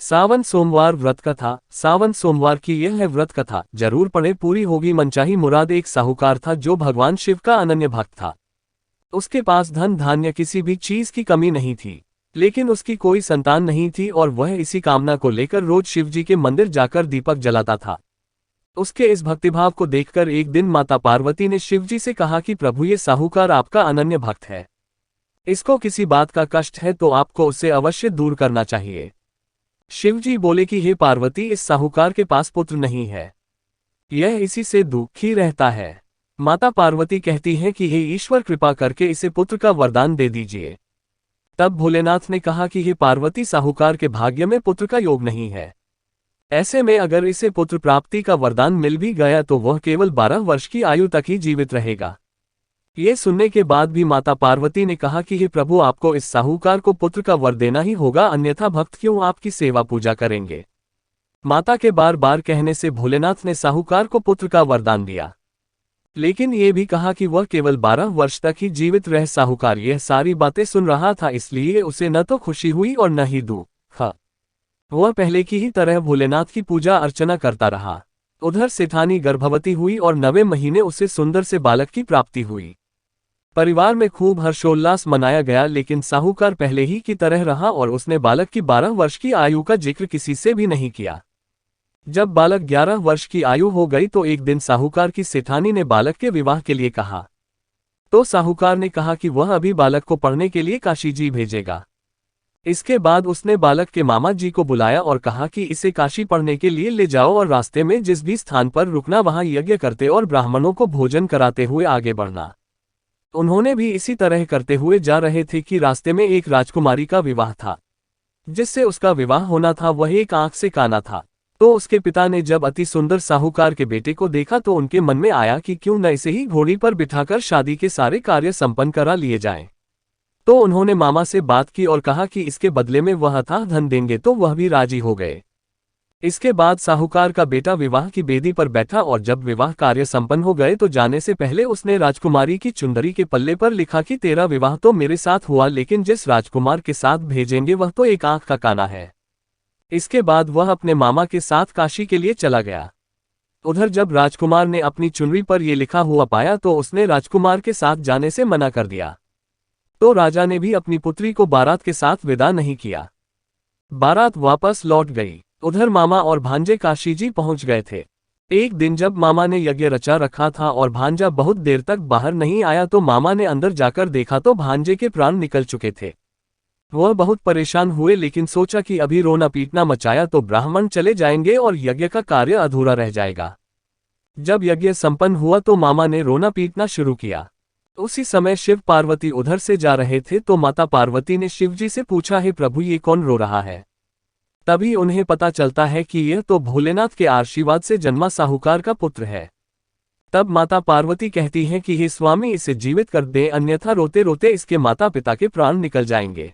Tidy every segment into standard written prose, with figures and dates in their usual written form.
सावन सोमवार व्रत कथा। सावन सोमवार की यह है व्रत कथा, जरूर पढ़े, पूरी होगी मनचाही मुराद। एक साहूकार था जो भगवान शिव का अनन्य भक्त था। उसके पास धन धान्य किसी भी चीज की कमी नहीं थी, लेकिन उसकी कोई संतान नहीं थी और वह इसी कामना को लेकर रोज शिवजी के मंदिर जाकर दीपक जलाता था। उसके इस भक्तिभाव को देखकर एक दिन माता पार्वती ने शिवजी से कहा कि प्रभु, ये साहूकार आपका अनन्य भक्त है, इसको किसी बात का कष्ट है तो आपको उससे अवश्य दूर करना चाहिए। शिवजी बोले कि हे पार्वती, इस साहूकार के पास पुत्र नहीं है, यह इसी से दुखी रहता है। माता पार्वती कहती हैं कि हे ईश्वर, कृपा करके इसे पुत्र का वरदान दे दीजिए। तब भोलेनाथ ने कहा कि हे पार्वती, साहूकार के भाग्य में पुत्र का योग नहीं है। ऐसे में अगर इसे पुत्र प्राप्ति का वरदान मिल भी गया तो वह केवल 12 वर्ष की आयु तक ही जीवित रहेगा। ये सुनने के बाद भी माता पार्वती ने कहा कि हे प्रभु, आपको इस साहूकार को पुत्र का वर देना ही होगा, अन्यथा भक्त क्यों आपकी सेवा पूजा करेंगे। माता के बार बार कहने से भोलेनाथ ने साहूकार को पुत्र का वरदान दिया, लेकिन ये भी कहा कि वह केवल 12 वर्ष तक ही जीवित रहे। साहूकार यह सारी बातें सुन रहा था, इसलिए उसे न तो खुशी हुई और न ही दुख। वह पहले की ही तरह भोलेनाथ की पूजा अर्चना करता रहा। उधर सेठानी गर्भवती हुई और 9वें महीने उसे सुंदर से बालक की प्राप्ति हुई। परिवार में खूब हर्षोल्लास मनाया गया, लेकिन साहूकार पहले ही की तरह रहा और उसने बालक की 12 वर्ष की आयु का जिक्र किसी से भी नहीं किया। जब बालक 11 वर्ष की आयु हो गई तो एक दिन साहूकार की सेठानी ने बालक के विवाह के लिए कहा, तो साहूकार ने कहा कि वह अभी बालक को पढ़ने के लिए काशी जी भेजेगा। इसके बाद उसने बालक के मामा जी को बुलाया और कहा कि इसे काशी पढ़ने के लिए ले जाओ और रास्ते में जिस भी स्थान पर रुकना वहां यज्ञ करते और ब्राह्मणों को भोजन कराते हुए आगे बढ़ना। उन्होंने भी इसी तरह करते हुए जा रहे थे कि रास्ते में एक राजकुमारी का विवाह था। जिससे उसका विवाह होना था वह एक आंख से काना था। तो उसके पिता ने जब अति सुंदर साहूकार के बेटे को देखा तो उनके मन में आया कि क्यों न इसे ही घोड़ी पर बिठाकर शादी के सारे कार्य संपन्न करा लिए जाएं। तो उन्होंने मामा से बात की और कहा कि इसके बदले में वह अथाह धन देंगे, तो वह भी राजी हो गए। इसके बाद साहूकार का बेटा विवाह की बेदी पर बैठा और जब विवाह कार्य संपन्न हो गए तो जाने से पहले उसने राजकुमारी की चुंदरी के पल्ले पर लिखा कि तेरा विवाह तो मेरे साथ हुआ, लेकिन जिस राजकुमार के साथ भेजेंगे वह तो एक आंख का काना है। इसके बाद वह अपने मामा के साथ काशी के लिए चला गया। उधर जब राजकुमार ने अपनी चुनरी पर यह लिखा हुआ पाया तो उसने राजकुमार के साथ जाने से मना कर दिया। तो राजा ने भी अपनी पुत्री को बारात के साथ विदा नहीं किया। बारात वापस लौट गई। उधर मामा और भांजे काशी जी पहुंच गए थे। एक दिन जब मामा ने यज्ञ रचा रखा था और भांजा बहुत देर तक बाहर नहीं आया तो मामा ने अंदर जाकर देखा तो भांजे के प्राण निकल चुके थे। वह बहुत परेशान हुए, लेकिन सोचा कि अभी रोना पीटना मचाया तो ब्राह्मण चले जाएंगे और यज्ञ का कार्य अधूरा रह जाएगा। जब यज्ञ संपन्न हुआ तो मामा ने रोना पीटना शुरू किया। उसी समय शिव पार्वती उधर से जा रहे थे तो माता पार्वती ने शिवजी से पूछा, हे प्रभु, ये कौन रो रहा है। तभी उन्हें पता चलता है कि यह तो भोलेनाथ के आशीर्वाद से जन्मा साहूकार का पुत्र है। तब माता पार्वती कहती हैं कि हे स्वामी, इसे जीवित कर दें, अन्यथा रोते रोते इसके माता पिता के प्राण निकल जाएंगे।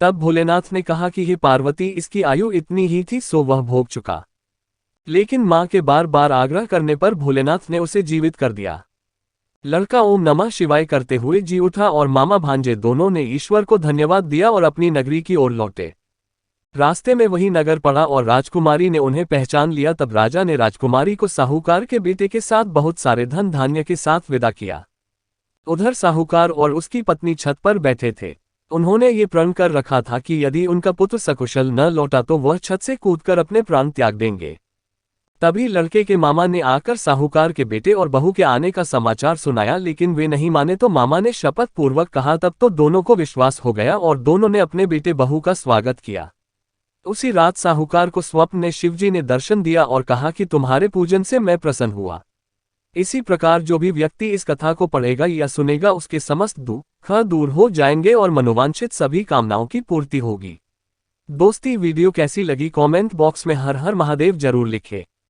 तब भोलेनाथ ने कहा कि हे पार्वती, इसकी आयु इतनी ही थी सो वह भोग चुका। लेकिन मां के बार बार आग्रह करने पर भोलेनाथ ने उसे जीवित कर दिया। लड़का ओम नमः शिवाय करते हुए जी उठा और मामा भांजे दोनों ने ईश्वर को धन्यवाद दिया और अपनी नगरी की ओर लौटे। रास्ते में वही नगर पड़ा और राजकुमारी ने उन्हें पहचान लिया। तब राजा ने राजकुमारी को साहूकार के बेटे के साथ बहुत सारे धन धान्य के साथ विदा किया। उधर साहूकार और उसकी पत्नी छत पर बैठे थे। उन्होंने ये प्रण कर रखा था कि यदि उनका पुत्र सकुशल न लौटा तो वह छत से कूदकर अपने प्राण त्याग देंगे। तभी लड़के के मामा ने आकर साहूकार के बेटे और बहू के आने का समाचार सुनाया, लेकिन वे नहीं माने तो मामा ने शपथ पूर्वक कहा। तब तो दोनों को विश्वास हो गया और दोनों ने अपने बेटे बहू का स्वागत किया। उसी रात साहूकार को स्वप्न में शिवजी ने दर्शन दिया और कहा कि तुम्हारे पूजन से मैं प्रसन्न हुआ। इसी प्रकार जो भी व्यक्ति इस कथा को पढ़ेगा या सुनेगा उसके समस्त दुख दूर हो जाएंगे और मनोवांछित सभी कामनाओं की पूर्ति होगी। दोस्ती वीडियो कैसी लगी कमेंट बॉक्स में हर हर महादेव जरूर लिखें।